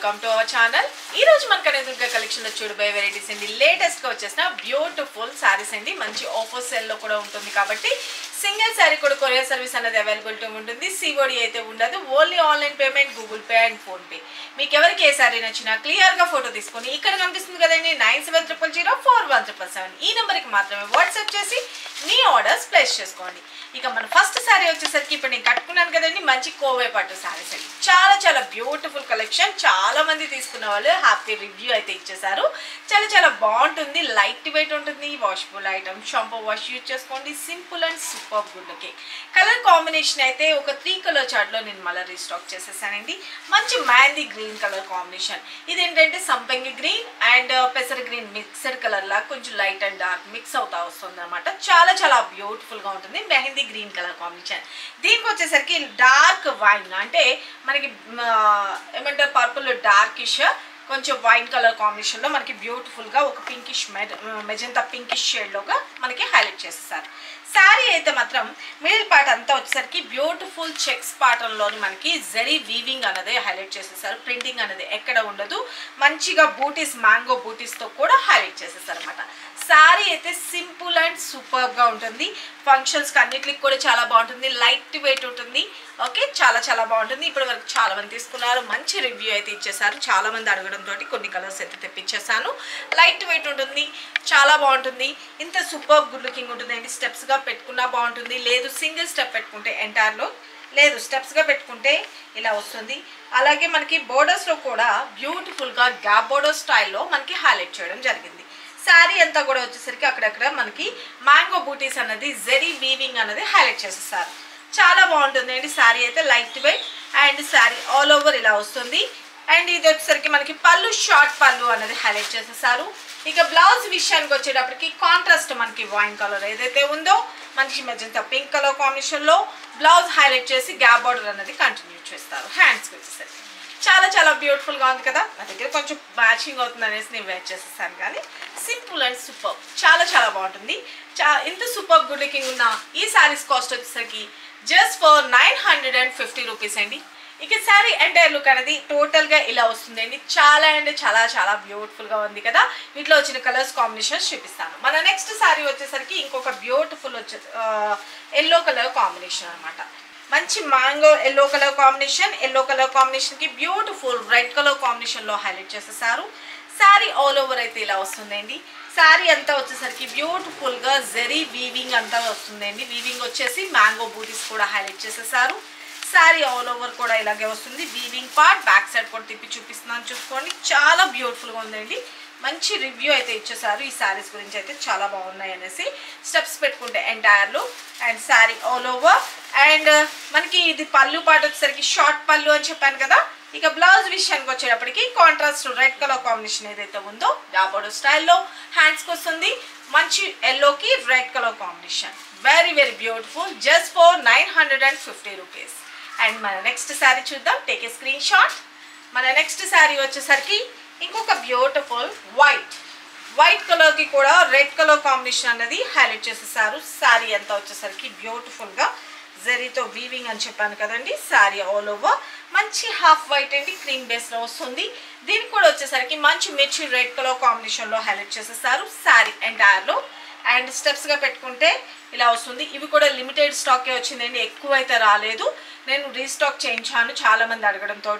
Welcome to our channel. ఈ రోజు మన కనెదుర్గ కలెక్షన్ లో చూడబోయే వెరైటీస్ అండి. లేటెస్ట్ గా వచ్చేసిన బ్యూటిఫుల్ సారీస్ అండి. మంచి ఆఫర్ సేల్ లో కూడా ఉంటుంది కాబట్టి సింగిల్ సారీ కూడా కొరియర్ సర్వీస్ అనేది అవైలబిలిటీ ఉంటుంది. సిఓడి అయితే ఉండదు. Only online payment, Google pay and phone pay. మీకు ఎవరికి ఏ సారీ నచ్చినా క్లియర్ గా ఫోటో తీసుకొని ఇక్కడ కనిపిస్తుంది కదండి 9700041777 ఈ నెంబర్ కి మాత్రమే వాట్సాప్ చేసి మీ ఆర్డర్స్ ప్లేస్ చేసుకోండి. ఇక మన ఫస్ట్ సారీ వచ్చేసరికి ఇప్పుడు నేను కట్టుకున్నాను కదండి, మంచి కోవే పట్టు సారీస్ అండి. చాలా చాలా బ్యూటిఫుల్ కలెక్షన్. చాలా మంది తీసుకున్న వాళ్ళు హ్యాపీ రివ్యూ అయితే ఇచ్చేసారు. చాలా చాలా బాగుంటుంది. లైట్ వెయిట్ ఉంటుంది. Washable item, shampoo wash use చేసుకోండి. Simple and super good looking. Colour combination అయితే ఒక 3 కలర్ చార్ట్ లో నేను మళ్ళీ రీస్టాక్ చేసేసానండి. మంచి మ్యాందీ గ్రీన్ కలర్ కాంబినేషన్. ఇదేంటంటే సంపంగి గ్రీన్ అండ్ పెసర గ్రీన్ మిక్స్డ్ కలర్ లా కొంచెం లైట్ అండ్ డార్క్ మిక్స్ అవుతా వస్తుంది అనమాట. చాలా చాలా బ్యూటిఫుల్ గా ఉంటుంది. Mehndi green colour combination. దీనికి వచ్చేసరికి డార్క్ వైన్ అంటే మనకి ఏమంటారు పర్పుల్ డార్కిష్ కొంచెం వైన్ కలర్ కాంబినేషన్ లో మనకి బ్యూటిఫుల్ గా ఒక పింకిష్ మెజంతా పింకిష్ షేడ్ లోగా మనకి హైలైట్ చేస్తారు. శారీ అయితే మాత్రం మిడిల్ పార్ట్ అంతా వచ్చేసరికి బ్యూటిఫుల్ చెక్స్ ప్యాటర్న్ లోని మనకి జరీ వీవింగ్ అనేది హైలైట్ చేసేసారు. ప్రింటింగ్ అనేది ఎక్కడ ఉండదు. మంచిగా బూటీస్, మ్యాంగో బూటీస్ తో కూడా హైలైట్ చేసేసారు అనమాట. శారీ అయితే సింపుల్ అండ్ సూపర్ గా ఉంటుంది. ఫంక్షన్స్ అన్నిటికి కూడా చాలా బాగుంటుంది. లైట్ వెయిట్ ఉంటుంది. ఓకే, చాలా చాలా బాగుంటుంది. ఇప్పటి వరకు చాలా మంది తీసుకున్నారు. మంచి రివ్యూ అయితే ఇచ్చేసారు. చాలా మంది అడగడంతో కొన్ని కలర్స్ అయితే తెప్పించేసాను. లైట్ వెయిట్ ఉంటుంది. చాలా బాగుంటుంది. ఇంత సూపర్ గుడ్ లుకింగ్ ఉంటుంది అండి. స్టెప్స్ గా పెట్టుకున్నా బాగుంటుంది. లేదు సింగిల్ స్టెప్ పెట్టుకుంటే ఎంటైర్ లో, లేదు స్టెప్స్ గా పెట్టుకుంటే ఇలా వస్తుంది. అలాగే మనకి బోర్డర్స్ లో కూడా బ్యూటిఫుల్ గా గ్యాప్ బోర్డర్ స్టైల్లో మనకి హైలైట్ చేయడం జరిగింది. శారీ అంతా కూడా వచ్చేసరికి అక్కడక్కడ మనకి మ్యాంగో బూటీస్ అనేది జెరీ వీవింగ్ అనేది హైలైట్ చేసేసారు. చాలా బాగుంటుంది అండి. శారీ అయితే light weight and sari all over ఇలా వస్తుంది. అండ్ ఇది వచ్చేసరికి మనకి పళ్ళు, షార్ట్ పళ్ళు అనేది హైలైట్ చేసేసారు. ఇక బ్లౌజ్ విషయానికి వచ్చేటప్పటికి కాంట్రాస్ట్ మనకి వైన్ కలర్ ఏదైతే ఉందో మనకి మెజంతా పింక్ కలర్ కాంబినేషన్ లో బ్లౌజ్ హైలైట్ చేసి గ్యాప్ బార్డర్ అనేది కంటిన్యూ చేస్తారు. హ్యాండ్స్కి వచ్చేసరికి చాలా చాలా బ్యూటిఫుల్ గా ఉంది కదా. నా దగ్గర కొంచెం మ్యాచింగ్ అవుతుంది అనేసి నేను వేర్ చేసేసాను. కానీ సింపుల్ అండ్ సూపర్, చాలా చాలా బాగుంటుంది. ఇంత సూపర్ గుడ్ లుకింగ్ ఉన్న ఈ శారీస్ కాస్ట్ వచ్చేసరికి జస్ట్ ఫర్ 950 రూపీస్ అండి. ఇక శారీ ఎంటైర్ లుక్ అనేది టోటల్ గా ఇలా వస్తుందండి. చాలా అంటే చాలా చాలా బ్యూటిఫుల్ గా ఉంది కదా. వీటిలో వచ్చిన కలర్స్ కాంబినేషన్స్ చూపిస్తాను. మన నెక్స్ట్ శారీ వచ్చేసరికి ఇంకొక బ్యూటిఫుల్ ఎల్లో కలర్ కాంబినేషన్ అనమాట. మంచి mango yellow colour combination. Yellow colour combination కి బ్యూటిఫుల్ రెడ్ కలర్ కాంబినేషన్ లో హైలైట్ చేసేసారు. శారీ ఆల్ ఓవర్ అయితే ఇలా వస్తుందండి. శారీ అంతా వచ్చేసరికి బ్యూటిఫుల్ గా జెరీ వీవింగ్ అంతా వస్తుందండి. వీవింగ్ వచ్చేసి మ్యాంగో బూటీస్ కూడా హైలైట్ చేసేసారు. శారీ ఆల్ ఓవర్ కూడా ఇలాగే వస్తుంది. వీవింగ్ పార్ట్ బ్యాక్ సైడ్ కూడా తిప్పి చూపిస్తున్నాను, చూసుకోండి. చాలా బ్యూటిఫుల్ గా ఉందండి. మంచి రివ్యూ అయితే ఇచ్చేసారు. ఈ శారీస్ గురించి అయితే చాలా బాగున్నాయి అనేసి. స్టెప్స్ పెట్టుకుంటే entire look and sari all over. And మనకి ఇది పళ్ళు పార్ట్ వచ్చేసరికి షార్ట్ పళ్ళు అని చెప్పాను కదా. ఇక బ్లౌజ్ విషయానికి వచ్చేటప్పటికి కాంట్రాస్ట్ రెడ్ కలర్ కాంబినేషన్ ఏదైతే ఉందో డాబోడో స్టైల్లో హ్యాండ్స్కి వస్తుంది. మంచి ఎల్లోకి red colour combination. Very very beautiful. Just for 950 rupees. And మన నెక్స్ట్ శారీ చూద్దాం. Take a screen shot. మన నెక్స్ట్ శారీ వచ్చేసరికి ఇంకొక బ్యూటిఫుల్ వైట్ కలర్ కి కూడా రెడ్ కలర్ కాంబినేషన్ అనేది హైలైట్ చేసేసారు. శారీ అంతా వచ్చేసరికి బ్యూటిఫుల్ గా జరీతో వీవింగ్ అని చెప్పాను కదండి. శారీ ఆల్ ఓవర్ మంచి హాఫ్ వైట్ అండి, క్రీమ్ బేస్ లో వస్తుంది. దీనికి కూడా వచ్చేసరికి మంచి మిర్చి రెడ్ కలర్ కాంబినేషన్ లో హైలైట్ చేసేసారు. శారీ ఎంటైర్ లో అండ్ స్టెప్స్ గా పెట్టుకుంటే ఇలా వస్తుంది. ఇవి కూడా లిమిటెడ్ స్టాకే వచ్చిందండి, ఎక్కువ అయితే రాలేదు. నేను రీస్టాక్ చేయించాను చాలా మంది అడగడంతో.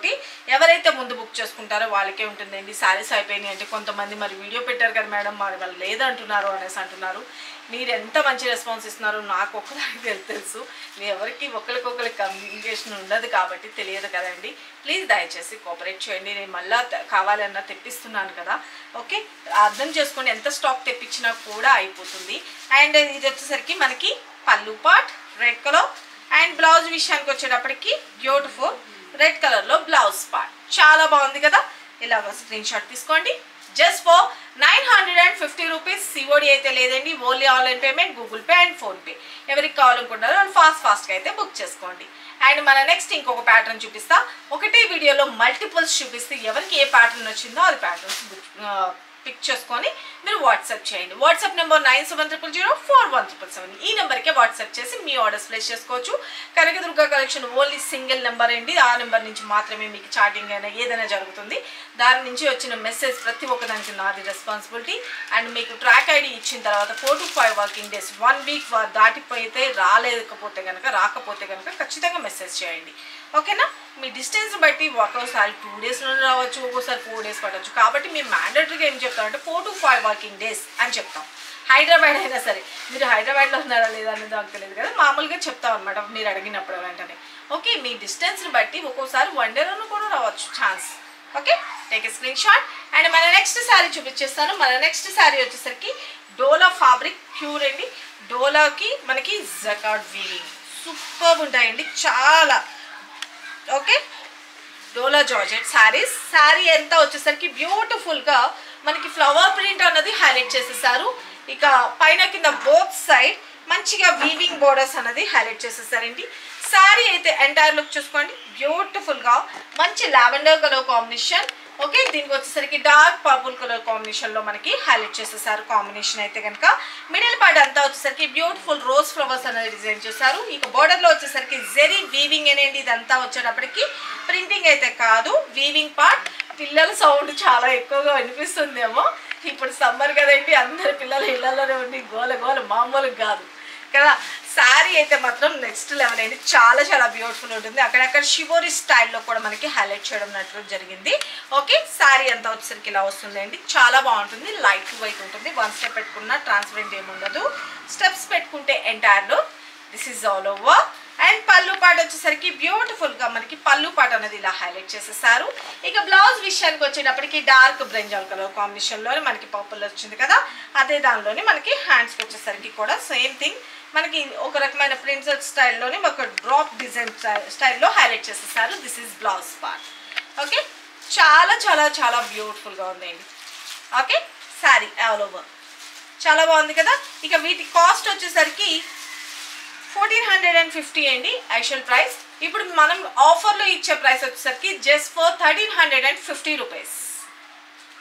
ఎవరైతే ముందు బుక్ చేసుకుంటారో వాళ్ళకే ఉంటుందండి. శారీస్ అయిపోయినాయి అంటే కొంతమంది మరి వీడియో పెట్టారు కదా మేడం, మరి వాళ్ళు లేదంటున్నారు అనేసి అంటున్నారు. మీరు ఎంత మంచి రెస్పాన్స్ ఇస్తున్నారో నాకు ఒక్కదానికి తెలుసు. మీ ఎవరికి ఒకరికొకరికి కమ్యూనికేషన్ ఉండదు కాబట్టి తెలియదు కదండి. ప్లీజ్ దయచేసి కోఆపరేట్ చేయండి. నేను మళ్ళీ కావాలన్నా తెప్పిస్తున్నాను కదా. ఓకే, అర్థం చేసుకోండి. ఎంత స్టాక్ తెప్పించినా కూడా అయిపోతుంది. అండ్ ఇది వచ్చేసరికి మనకి పళ్ళు part red colour and blouse విషయానికి వచ్చేటప్పటికి బ్యూటిఫుల్ రెడ్ కలర్ లో బ్లౌజ్ పార్ట్. చాలా బాగుంది కదా. ఇలాగ స్క్రీన్ షాట్ తీసుకోండి. Just for 950 rupees. సిఓడి అయితే లేదండి. Only online payment, Google pay and phone pay. ఎవరికి కావాలనుకుంటారో వాళ్ళు ఫాస్ట్గా అయితే బుక్ చేసుకోండి. అండ్ మన నెక్స్ట్ ఇంకొక ప్యాటర్న్ చూపిస్తా. ఒకటే వీడియోలో మల్టిపుల్స్ చూపిస్తే ఎవరికి ఏ ప్యాటర్న్ వచ్చిందో అది ప్యాటర్న్స్ పిక్ చేసుకొని మీరు వాట్సాప్ చేయండి. WhatsApp number 9700041777. ఈ నెంబర్కే వాట్సాప్ చేసి మీ ఆర్డర్స్ ప్లేస్ చేసుకోవచ్చు. Kanakadurga collection only single number అండి. ఆ నెంబర్ నుంచి మాత్రమే మీకు చాటింగ్ అయినా ఏదైనా జరుగుతుంది. దాని నుంచి వచ్చిన మెసేజ్ ప్రతి ఒక్కదానికి నాది రెస్పాన్సిబిలిటీ. అండ్ మీకు ట్రాక్ ఐడి ఇచ్చిన తర్వాత 4 to 5 వర్కింగ్ డేస్ 1 వీక్ దాటిపోతే రాకపోతే కనుక ఖచ్చితంగా మెసేజ్ చేయండి. ఓకేనా? మీ డిస్టెన్స్ బట్టి ఒక్కోసారి 2 డేస్లోనే రావచ్చు, ఒక్కోసారి 4 డేస్ పట్టవచ్చు. కాబట్టి మేము మ్యాండేటరీగా ఏం చెప్తామంటే 4 to 5 వర్కింగ్ డేస్ అని చెప్తాం. హైదరాబాద్ అయినా సరే, మీరు హైదరాబాద్లో ఉన్నారా లేదా అనేది నాకు తెలియదు కదా, మామూలుగా చెప్తాం అనమాట మీరు అడిగినప్పుడు వెంటనే. ఓకే, మీ డిస్టెన్స్ని బట్టి ఒక్కోసారి 1 డేలోనూ కూడా రావచ్చు chance. Okay, take a screen shot. And మన నెక్స్ట్ శారీ చూపించేస్తాను. మన నెక్స్ట్ శారీ వచ్చేసరికి డోలా ఫ్యాబ్రిక్ ప్యూర్ అండి. డోలాకి మనకి జకార్డ్ వీవింగ్ సూపర్ ఉంటాయండి చాలా. ఓకే, డోలా జార్జెట్ శారీస్. శారీ ఎంత వచ్చేసరికి బ్యూటిఫుల్గా మనకి ఫ్లవర్ ప్రింట్ అన్నది హైలైట్ చేసేసారు. ఇక పైన కింద బోత్ సైడ్ మంచిగా వీవింగ్ బోర్డర్స్ అన్నది హైలైట్ చేసేసారండి. శారీ అయితే ఎంటైర్ లుక్ చూసుకోండి, బ్యూటిఫుల్గా మంచి లావెండర్ కలర్ కాంబినేషన్. ఓకే, దీనికి వచ్చేసరికి డార్క్ పర్పుల్ కలర్ కాంబినేషన్లో మనకి హైలైట్ చేసేసారు. కాంబినేషన్ అయితే కనుక మిడిల్ పార్ట్ అంతా వచ్చేసరికి బ్యూటిఫుల్ రోజ్ ఫ్లవర్స్ అనేది డిజైన్ చేశారు. ఇక బోర్డర్లో వచ్చేసరికి జెరీ వీవింగ్ అనేది ఇదంతా వచ్చేటప్పటికి ప్రింటింగ్ అయితే కాదు, వీవింగ్ పార్ట్. పిల్లల సౌండ్ చాలా ఎక్కువగా వినిపిస్తుందేమో, ఇప్పుడు సమ్మర్ కదండి, అందరి పిల్లలు ఇళ్లలోనే ఉండి గోల గోల మామూలుగా కాదు కదా. శారీ అయితే మాత్రం నెక్స్ట్ లెవెల్ అండి, చాలా చాలా బ్యూటిఫుల్ ఉంటుంది. అక్కడక్కడ షివోరీ స్టైల్లో కూడా మనకి హైలైట్ చేయడం జరిగింది. ఓకే, శారీ అంతా వచ్చేసరికి ఇలా వస్తుందండి, చాలా బాగుంటుంది, లైట్ వెయిట్ ఉంటుంది. 1 స్టెప్ పెట్టుకున్న ట్రాన్స్పరెంట్ ఏమి ఉండదు, స్టెప్స్ పెట్టుకుంటే ఎంటైర్లో this is all over. And పళ్ళు పాట వచ్చేసరికి బ్యూటిఫుల్గా మనకి పళ్ళు పాట అనేది ఇలా హైలైట్ చేసేసారు. ఇక బ్లౌజ్ విషయానికి వచ్చేటప్పటికి డార్క్ బ్రింజాల్ కలర్ కాంబినేషన్లోనే మనకి పర్పుల్ వచ్చింది కదా, అదే దానిలోనే మనకి హ్యాండ్స్కి వచ్చేసరికి కూడా సేమ్ థింగ్ మనకి ఒక రకమైన ప్రిన్సెస్ స్టైల్లోనే ఒక డ్రాప్ డిజైన్ స్టైల్లో హైలైట్ చేసేసారు. This is blouse part. Okay, చాలా చాలా చాలా బ్యూటిఫుల్గా ఉందండి. ఓకే, శారీ ఆల్ ఓవర్ చాలా బాగుంది కదా. ఇక వీటి కాస్ట్ వచ్చేసరికి 1450 అండి యాక్చువల్ ప్రైస్. ఇప్పుడు మనం ఆఫర్లో ఇచ్చే ప్రైస్ వచ్చేసరికి just for 1350 rupees.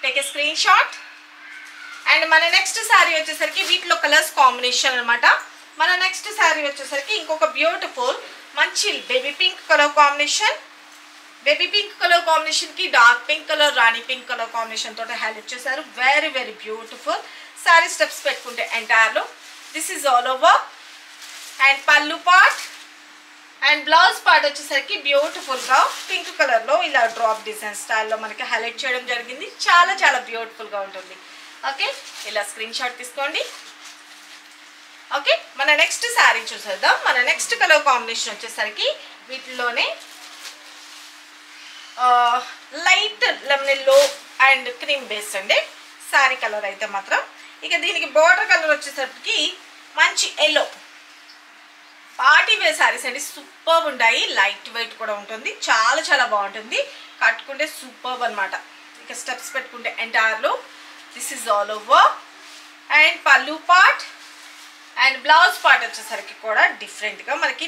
Take a screen shot. And మన నెక్స్ట్ శారీ వచ్చేసరికి వీటిలో కలర్స్ కాంబినేషన్ అనమాట. మన నెక్స్ట్ శారీ వచ్చేసరికి ఇంకొక బ్యూటిఫుల్ మంచి baby pink colour combination. Baby pink colour కాంబినేషన్కి dark pink colour, rani pink colour combination తోటి హైలైట్ చేశారు. Very very beautiful sari. Steps పెట్టుకుంటే ఎంటైర్లో this is all over. And పళ్ళు పార్ట్ అండ్ బ్లౌజ్ పార్ట్ వచ్చేసరికి బ్యూటిఫుల్గా పింక్ కలర్లో ఇలా డ్రాప్ డిజైన్ స్టైల్లో మనకి హైలైట్ చేయడం జరిగింది. చాలా చాలా బ్యూటిఫుల్గా ఉంటుంది. ఓకే, ఇలా స్క్రీన్ షాట్ తీసుకోండి. ఓకే, మన నెక్స్ట్ శారీ చూసేద్దాం. మన నెక్స్ట్ కలర్ కాంబినేషన్ వచ్చేసరికి వీటిలోనే light lemon yellow and cream base అండి శారీ కలర్ అయితే మాత్రం. ఇక దీనికి బోర్డర్ కలర్ వచ్చేసరికి మంచి ఎల్లో. పార్టీ వేర్ శారీస్ అండి, సూపర్ ఉంటాయి, లైట్ వెయిట్ కూడా ఉంటుంది, చాలా చాలా బాగుంటుంది, కట్టుకుంటే సూపర్ అనమాట. ఇక స్టెప్స్ పెట్టుకుంటే ఎంటైర్లో this is all over. And పళ్ళు పార్ట్ అండ్ బ్లౌజ్ పార్ట్ వచ్చేసరికి కూడా డిఫరెంట్గా మనకి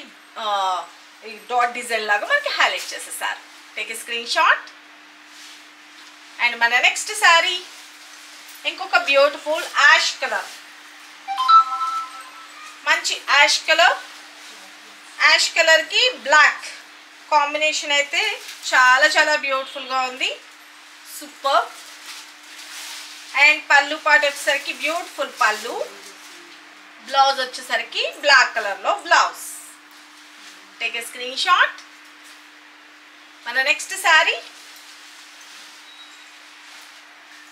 డాట్ డిజైన్ లాగా మనకి హైలైట్ చేసేసారు. Take a screen shot. And మన నెక్స్ట్ శారీ ఇంకొక బ్యూటిఫుల్ యాష్ కలర్, మంచి యాష్ కలర్. యాష్ కలర్కి బ్లాక్ కాంబినేషన్ అయితే చాలా చాలా బ్యూటిఫుల్గా ఉంది, సూపర్. అండ్ పళ్ళు పార్ట్ వచ్చేసరికి బ్యూటిఫుల్ పళ్ళు, బ్లౌజ్ వచ్చేసరికి బ్లాక్ కలర్లో blouse. Take a screen shot. మన నెక్స్ట్ శారీ,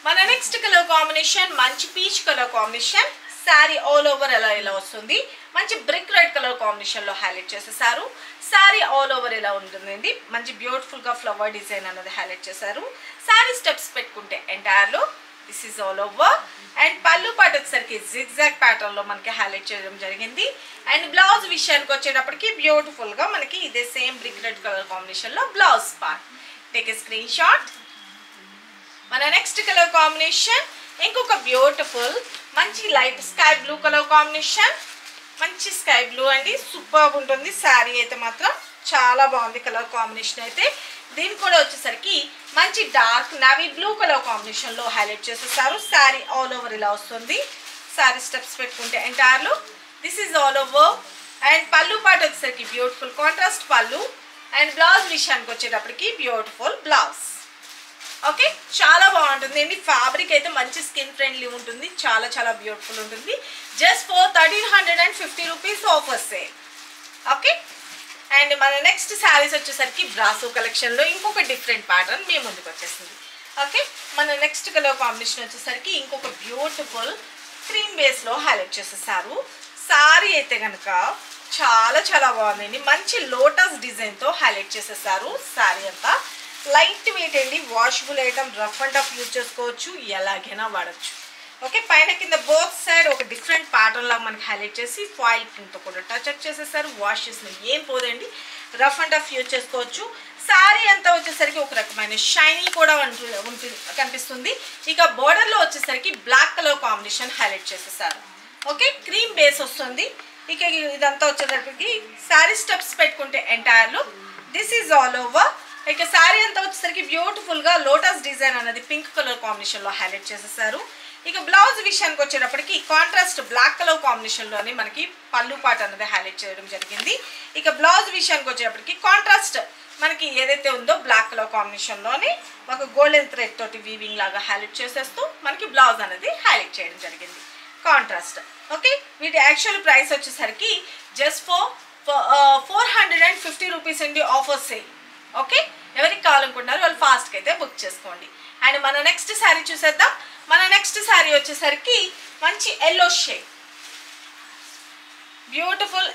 మన నెక్స్ట్ కలర్ కాంబినేషన్ మంచి peach colour combination. Sari all over ఇలా వస్తుంది, మంచి బ్రిక్ రెడ్ కలర్ కాంబినేషన్లో హైలైట్ చేసేసారు. శారీ ఆల్ ఓవర్ ఇలా ఉంటుందండి, మంచి బ్యూటిఫుల్గా ఫ్లవర్ డిజైన్ అనేది హైలైట్ చేశారు. శారీ స్టెప్స్ పెట్టుకుంటే ఎంటైర్లో this is all over. And పళ్ళు పార్ట్ వచ్చేసరికి జిగ్జాగ్ ప్యాటర్న్లో మనకి హైలైట్ చేయడం జరిగింది. అండ్ బ్లౌజ్ విషయానికి వచ్చేటప్పటికి బ్యూటిఫుల్గా మనకి ఇదే సేమ్ బ్రిక్ రెడ్ కలర్ కాంబినేషన్లో blouse part. Take a screen shot. మన నెక్స్ట్ కలర్ కాంబినేషన్ ఇంకొక బ్యూటిఫుల్ మంచి light sky blue colour combination. మంచి స్కై బ్లూ అండి, సూపర్ ఉంటుంది శారీ అయితే మాత్రం, చాలా బాగుంది కలర్ కాంబినేషన్ అయితే. దీని కూడా వచ్చేసరికి మంచి డార్క్ నావీ బ్లూ కలర్ కాంబినేషన్లో హైలైట్ చేసేసారు. శారీ ఆల్ ఓవర్ ఇలా వస్తుంది. శారీ స్టెప్స్ పెట్టుకుంటే ఎంటైర్లో this is all over. And పళ్ళు పాటు వచ్చేసరికి బ్యూటిఫుల్ కాంట్రాస్ట్ పళ్ళు. అండ్ బ్లౌజ్ విషయానికి వచ్చేటప్పటికి బ్యూటిఫుల్ బ్లౌజ్. ఓకే, చాలా బాగుంటుంది అండి. ఫ్యాబ్రిక్ అయితే మంచి స్కిన్ ఫ్రెండ్లీ ఉంటుంది. చాలా చాలా బ్యూటిఫుల్ ఉంటుంది. Just for 1350 rupees offer sale. Okay, and మన నెక్స్ట్ శారీస్ వచ్చేసరికి బ్రాసో కలెక్షన్లో ఇంకొక డిఫరెంట్ ప్యాటర్న్ మీ ముందుకు వచ్చేసింది. ఓకే, మన నెక్స్ట్ కలర్ కాంబినేషన్ వచ్చేసరికి ఇంకొక బ్యూటిఫుల్ క్రీమ్ బేస్లో హైలైట్ చేసేసారు. శారీ అయితే కనుక చాలా చాలా బాగుందండి. మంచి లోటస్ డిజైన్తో హైలైట్ చేసేసారు. శారీ అంతా లైట్ వెయిట్ అండి. Washable item, rough and tough use చేసుకోవచ్చు, ఎలాగైనా వాడచ్చు. ఓకే, పైన కింద బోత్ సైడ్ ఒక డిఫరెంట్ ప్యాటర్న్ లాగా మనకి హైలైట్ చేసి ఫాయిల్ ప్రింట్తో కూడా టచ్ అప్ చేసేసారు. వాష్ చేసిన ఏం పోదండి, రఫ్ అండ్ టఫ్ యూజ్ చేసుకోవచ్చు. శారీ అంతా వచ్చేసరికి ఒక రకమైన షైనీ కూడా కనిపిస్తుంది. ఇక బోర్డర్లో వచ్చేసరికి బ్లాక్ కలర్ కాంబినేషన్ హైలైట్ చేసేసారు. ఓకే, క్రీమ్ బేస్ వస్తుంది. ఇక ఇదంతా వచ్చేసరికి శారీ స్టెప్స్ పెట్టుకుంటే ఎంటైర్లో దిస్ ఈజ్ ఆల్ ఓవర్. ఇక శారీ అంతా వచ్చేసరికి బ్యూటిఫుల్గా లోటస్ డిజైన్ అనేది పింక్ కలర్ కాంబినేషన్లో హైలైట్ చేసేసారు. ఇక బ్లౌజ్ విషయానికి వచ్చేటప్పటికి కాంట్రాస్ట్ బ్లాక్ కలర్ కాంబినేషన్లోనే మనకి పళ్ళు పాట అనేది హైలైట్ చేయడం జరిగింది. ఇక బ్లౌజ్ విషయానికి వచ్చేటప్పటికి కాంట్రాస్ట్ మనకి ఏదైతే ఉందో బ్లాక్ కలర్ కాంబినేషన్లోనే ఒక గోల్డెన్ థ్రెడ్ తోటి వీవింగ్ లాగా హైలైట్ చేసేస్తూ మనకి బ్లౌజ్ అనేది హైలైట్ చేయడం జరిగింది కాంట్రాస్ట్. ఓకే, వీటి యాక్చువల్ ప్రైస్ వచ్చేసరికి జస్ట్ ఫర్ 450 రూపీస్ అండి ఆఫర్ సేల్. ఓకే, ఎవరికి కావాలనుకుంటున్నారో వాళ్ళు ఫాస్ట్గా అయితే బుక్ చేసుకోండి. అండ్ మన నెక్స్ట్ శారీ చూసేద్దాం. మన నెక్స్ట్ శారీ వచ్చేసరికి మంచి ఎల్లో షేడ్, బ్యూటిఫుల్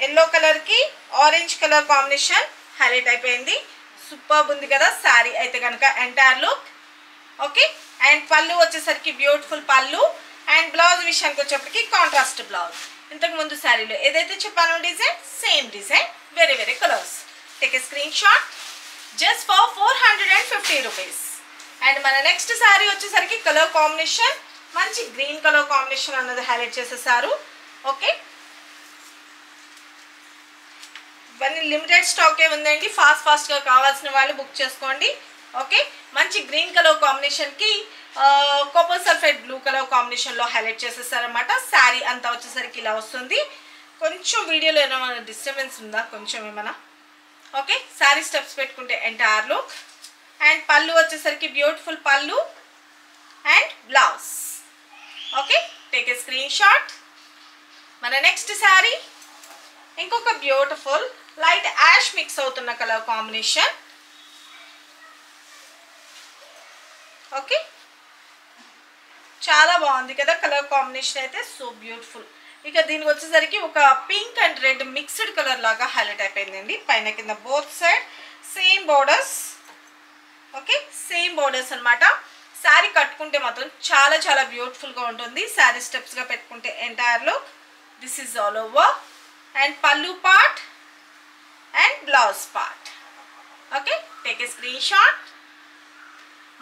ఎల్లో కలర్కి ఆరెంజ్ కలర్ కాంబినేషన్ హైలైట్ అయిపోయింది. సూపర్ ఉంది కదా శారీ అయితే కనుక ఎంటైర్ లుక్. ఓకే, అండ్ పళ్ళు వచ్చేసరికి బ్యూటిఫుల్ పళ్ళు. అండ్ బ్లౌజ్ విషయానికి వచ్చేప్పటికి కాంట్రాస్ట్ బ్లౌజ్. ఇంతకు ముందు శారీలో ఏదైతే చెప్పానో డిజైన్ సేమ్ డిజైన్, వేరే వేరే colours. Take a screen shot just for 450 rupees. And మన నెక్స్ట్ శారీ వచ్చేసరికి కలర్ కాంబినేషన్ మంచి గ్రీన్ కలర్ కాంబినేషన్ అన్నది హైలైట్ చేసేసారు. ఓకే, ఇవన్నీ లిమిటెడ్ స్టాకే ఉందండి. ఫాస్ట్గా కావాల్సిన వాళ్ళు బుక్ చేసుకోండి. ఓకే, మంచి గ్రీన్ కలర్ కాంబినేషన్కి కాపర్ సల్ఫేట్ బ్లూ కలర్ కాంబినేషన్లో హైలైట్ చేసేసారనమాట. శారీ అంతా వచ్చేసరికి ఇలా వస్తుంది. కొంచెం వీడియోలో ఏమైనా డిస్టర్బెన్స్ ఉందా, కొంచెం ఏమైనా? ఓకే, శారీ స్టెప్స్ పెట్టుకుంటే ఎంటైర్ లుక్. అండ్ పళ్ళు వచ్చేసరికి బ్యూటిఫుల్ పళ్ళు and blouse. Okay, take a screen shot. మన నెక్స్ట్ శారీ ఇంకొక బ్యూటిఫుల్ లైట్ యాష్ మిక్స్ అవుతున్న కలర్ కాంబినేషన్. ఓకే, చాలా బాగుంది కదా కలర్ కాంబినేషన్ అయితే, సో బ్యూటిఫుల్. ఇక దీనికి వచ్చేసరికి ఒక pink and red mixed colour లాగా హైలైట్ అయిపోయిందండి. పైన కింద both side same borders. Okay, same borders అనమాట. శారీ కట్టుకుంటే మాత్రం చాలా చాలా బ్యూటిఫుల్గా ఉంటుంది. శారీ స్టెప్స్గా పెట్టుకుంటే ఎంటైర్లో this is all over. And పళ్ళు part and blouse part. Okay, take a screen shot.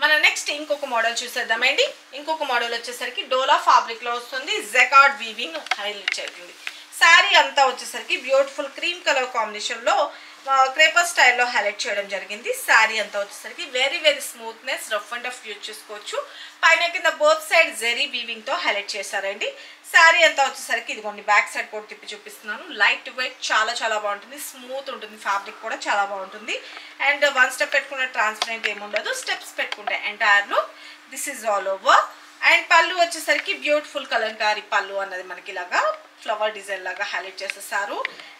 మన నెక్స్ట్ ఇంకొక మోడల్ చూసేద్దామండి. ఇంకొక మోడల్ వచ్చేసరికి డోలా ఫ్యాబ్రిక్లో వస్తుంది. జెకార్డ్ వీవింగ్ హైలైట్ అవుతుంది. శారీ అంతా వచ్చేసరికి బ్యూటిఫుల్ క్రీమ్ కలర్ కాంబినేషన్లో క్రేపర్ స్టైల్లో హైలైట్ చేయడం జరిగింది. శారీ అంతా వచ్చేసరికి very very smoothness, rough and tough use చేసుకోవచ్చు. పైన కింద బోత్ సైడ్ జెరీ వీవింగ్తో హైలైట్ చేశారండి. శారీ అంతా వచ్చేసరికి ఇదిగోండి బ్యాక్ సైడ్ కూడా తిప్పి చూపిస్తున్నాను. లైట్ వెయిట్, చాలా చాలా బాగుంటుంది. స్మూత్ ఉంటుంది, ఫ్యాబ్రిక్ కూడా చాలా బాగుంటుంది. అండ్ వన్ స్టెప్ పెట్టుకునే ట్రాన్స్పరెంట్ ఏముండదు. స్టెప్స్ పెట్టుకుంటే entire look this is all over. And పళ్ళు వచ్చేసరికి బ్యూటిఫుల్ కలంకారీ పళ్ళు అన్నది మనకి ఇలాగా ఫ్లవర్ డిజైన్ లాగా హైలైట్ చేసేసారు.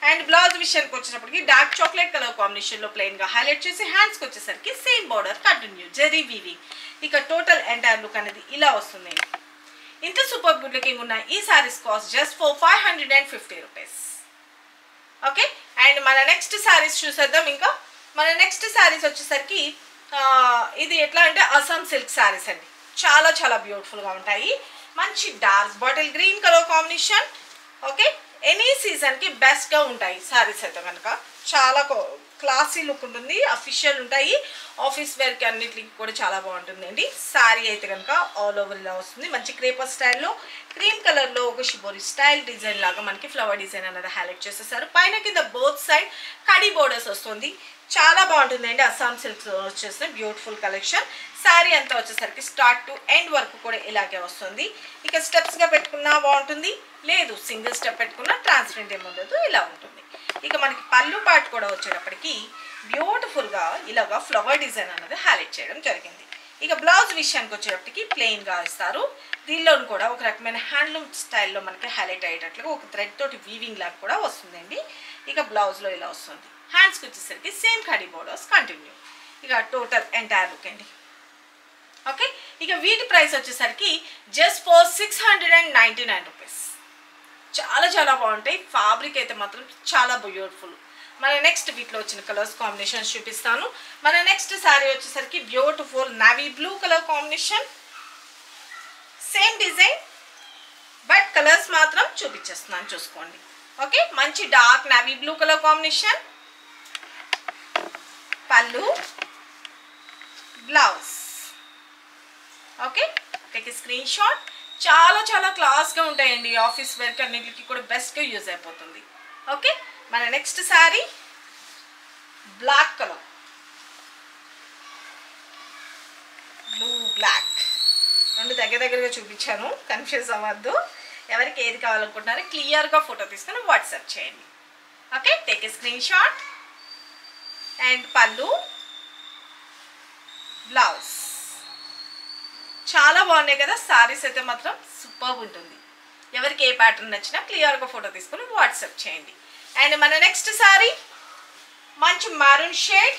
అండ్ బ్లౌజ్ విషయానికి వచ్చేటప్పటికి డార్క్ చాక్లెట్ కలర్ కాంబినేషన్లో ప్లెయిన్గా హైలైట్ చేసి హ్యాండ్స్కి వచ్చేసరికి same border continue zari weaving. ఇక టోటల్ ఎంటైర్ లుక్ అనేది ఇలా వస్తుంది. ఇంత సూపర్ గుడ్ లుకింగ్ ఉన్న ఈ saris cost just for 550 rupees. Okay, and మన నెక్స్ట్ సారీస్ చూసేద్దాం. ఇంకా మన నెక్స్ట్ సారీస్ వచ్చేసరికి ఇది ఎట్లా అంటే అస్సాం సిల్క్ సారీస్ అండి. చాలా చాలా బ్యూటిఫుల్గా ఉంటాయి. మంచి dark bottle green colour combination. Okay, any సీజన్కి బెస్ట్గా ఉంటాయి సారీస్ అయితే కనుక. చాలా క్లాసీ లుక్ ఉంటుంది, అఫీషియల్ ఉంటాయి, ఆఫీస్ వేర్కి అన్నిటికి కూడా చాలా బాగుంటుందండి. శారీ అయితే కనుక ఆల్ ఓవర్ ఇలా వస్తుంది, మంచి క్రేపర్ స్టైల్లో క్రీమ్ కలర్లో ఒక షిబోరి స్టైల్ డిజైన్ లాగా మనకి ఫ్లవర్ డిజైన్ అనేది హైలైట్ చేసేసారు. పైన కింద బోత్ సైడ్ కడీ బోర్డర్స్ వస్తుంది, చాలా బాగుంటుందండి. అస్సాం సిల్క్స్ వచ్చేసిన బ్యూటిఫుల్ కలెక్షన్. శారీ అంతా వచ్చేసరికి స్టార్ట్ టు ఎండ్ వరకు కూడా ఇలాగే వస్తుంది. ఇక స్టెప్స్గా పెట్టుకున్నా బాగుంటుంది, లేదు సింగిల్ స్టెప్ పెట్టుకున్నా ట్రాన్స్పరెంట్ ఏమి ఉండదు, ఇలా ఉంటుంది. ఇక మనకి పళ్ళు పార్ట్ కూడా వచ్చేటప్పటికి బ్యూటిఫుల్గా ఇలాగా ఫ్లవర్ డిజైన్ అనేది హైలైట్ చేయడం జరిగింది. ఇక బ్లౌజ్ విషయానికి వచ్చేటప్పటికి ప్లెయిన్గా ఇస్తారు. దీనిలో కూడా ఒక రకమైన హ్యాండ్లూమ్ స్టైల్లో మనకి హైలైట్ అయ్యేటట్లుగా ఒక థ్రెడ్ తోటి వీవింగ్ లాగా కూడా వస్తుందండి. ఇక బ్లౌజ్లో ఇలా వస్తుంది. హ్యాండ్స్కి వచ్చేసరికి సేమ్ కడీ బోర్డర్స్ కంటిన్యూ. ఇక టోటల్ ఎంటైర్ లుక్ అండి. ఓకే, ఇక వీటి ప్రైస్ వచ్చేసరికి జస్ట్ ఫర్ 699 రూపీస్. చాలా చాలా బాగుంటాయి. ఫ్యాబ్రిక్ అయితే మాత్రం చాలా బ్యూటిఫుల్. మన నెక్స్ట్ వీటిలో వచ్చిన కలర్స్ కాంబినేషన్స్ చూపిస్తాను. మన నెక్స్ట్ శారీ వచ్చేసరికి beautiful navy blue colour combination, same design but colours మాత్రం చూపించేస్తున్నాను చూసుకోండి. ఓకే, మంచి dark navy blue colour combination, pallu, blouse. Okay, take a screen shot. చాలా చాలా క్లాస్గా ఉంటాయండి, ఆఫీస్ వేర్కి అన్నిటికి కూడా బెస్ట్గా యూజ్ అయిపోతుంది. ఓకే, మన next sari black colour, blue black రెండు దగ్గరగా చూపించాను, కన్ఫ్యూజ్ అవ్వద్దు. ఎవరికి ఏది కావాలనుకుంటున్నారో క్లియర్గా ఫోటో తీసుకొని వాట్సాప్ చేయండి. Okay, take a screen shot. And pallu, blouse. చాలా బాగున్నాయి కదా సారీస్ అయితే మాత్రం సూపర్ ఉంటుంది. ఎవరికి ఏ ప్యాటర్న్ నచ్చినా క్లియర్గా ఫోటో తీసుకొని వాట్సాప్ చేయండి. అండ్ మన నెక్స్ట్ సారీ మంచి మారూన్ షేడ్,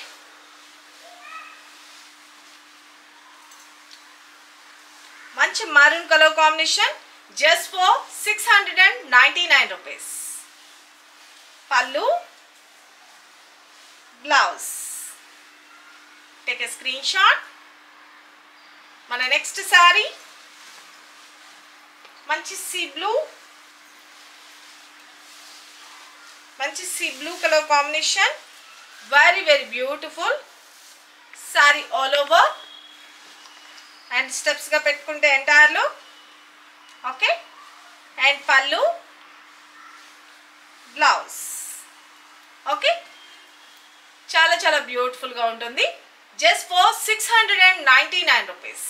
మంచి maroon colour combination, just for 699 rupees. Pallu, blouse. Take a screen shot. మన నెక్స్ట్ శారీ మంచి sea blue colour combination, very very beautiful sari all over and స్టెప్స్గా పెట్టుకుంటే ఎంటైర్లో. Okay, and pallu, blouse. Okay, చాలా చాలా బ్యూటిఫుల్గా ఉంటుంది. Just for 699 rupees.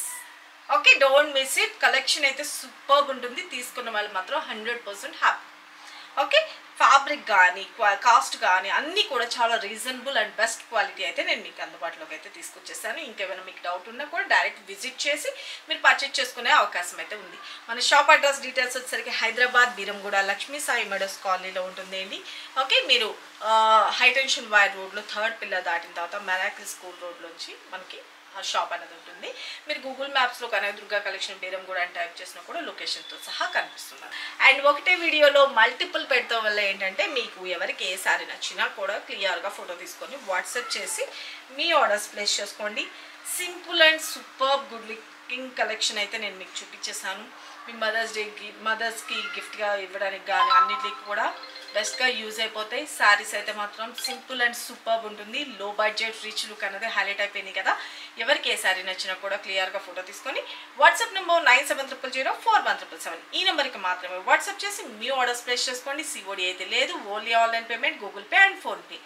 Okay, don't miss it. Collection అయితే సూపర్గా ఉంటుంది, తీసుకున్న వాళ్ళు మాత్రం 100% హ్యాపీ. ఓకే, ఫ్యాబ్రిక్ కానీ కాస్ట్ కానీ అన్నీ కూడా చాలా రీజనబుల్ అండ్ బెస్ట్ క్వాలిటీ అయితే నేను మీకు అందుబాటులోకి అయితే తీసుకొచ్చేసాను. ఇంకేమైనా మీకు డౌట్ ఉన్నా కూడా డైరెక్ట్ విజిట్ చేసి మీరు పర్చేజ్ చేసుకునే అవకాశం అయితే ఉంది. మన షాప్ అడ్రస్ డీటెయిల్స్ వచ్చేసరికి హైదరాబాద్ బీరంగూడ లక్ష్మీ సాయి మెడోస్ కాలనీలో ఉంటుందండి. ఓకే, మీరు హైటెన్షన్ వైర్ రోడ్లో 3rd పిల్లర్ దాటిన తర్వాత మెరాకిల్ స్కూల్ రోడ్లోంచి మనకి షాప్ అనేది ఉంటుంది. మీరు గూగుల్ మ్యాప్స్లో కనక దుర్గా కలెక్షన్ బీరంగూడ అని టైప్ చేసినా కూడా లొకేషన్తో సహా కనిపిస్తున్నారు. అండ్ ఒకటే వీడియోలో మల్టిపుల్ పెట్టడం వల్ల ఏంటంటే మీకు ఎవరికి ఏ సారీ నచ్చినా కూడా క్లియర్గా ఫోటో తీసుకొని వాట్సాప్ చేసి మీ ఆర్డర్స్ ప్లేస్ చేసుకోండి. Simple and super good looking collection అయితే నేను మీకు చూపించేసాను. మీ మదర్స్కి గిఫ్ట్గా ఇవ్వడానికి కానీ అన్నిటికి కూడా బెస్ట్గా యూజ్ అయిపోతాయి. శారీస్ అయితే మాత్రం సింపుల్ అండ్ సూపర్ ఉంటుంది. లో బడ్జెట్ రిచ్ లుక్ అనేది హైలైట్ అయిపోయింది కదా. ఎవరికి ఏ శారీ నచ్చినా కూడా క్లియర్గా ఫోటో తీసుకొని వాట్సాప్ నెంబర్ 9700041777 ఈ నెంబర్కి మాత్రమే వాట్సాప్ చేసి మీ ఆర్డర్స్ ప్లేస్ చేసుకోండి. సిఓడి అయితే లేదు, only online payment, Google pay and PhonePe.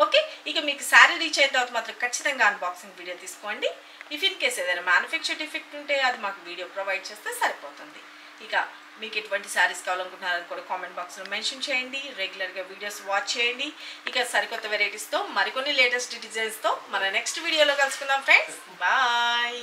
Okay, ఇక మీకు శారీ రీచ్ అయిన తర్వాత మాత్రం ఖచ్చితంగా అన్బాక్సింగ్ వీడియో తీసుకోండి. ఇఫ్ ఇన్ కేస్ ఏదైనా మ్యానుఫ్యాక్చర్ డిఫెక్ట్ ఉంటే అది మాకు వీడియో ప్రొవైడ్ చేస్తే సరిపోతుంది. ఇక మీకు ఎటువంటి శారీస్ కావాలనుకుంటున్నారని కూడా కామెంట్ బాక్స్లో మెన్షన్ చేయండి. రెగ్యులర్గా వీడియోస్ వాచ్ చేయండి. ఇక సరికొత్త వెరైటీస్తో మరికొన్ని లేటెస్ట్ డిజైన్స్తో మన నెక్స్ట్ వీడియోలో కలుసుకుందాం ఫ్రెండ్స్. బాయ్.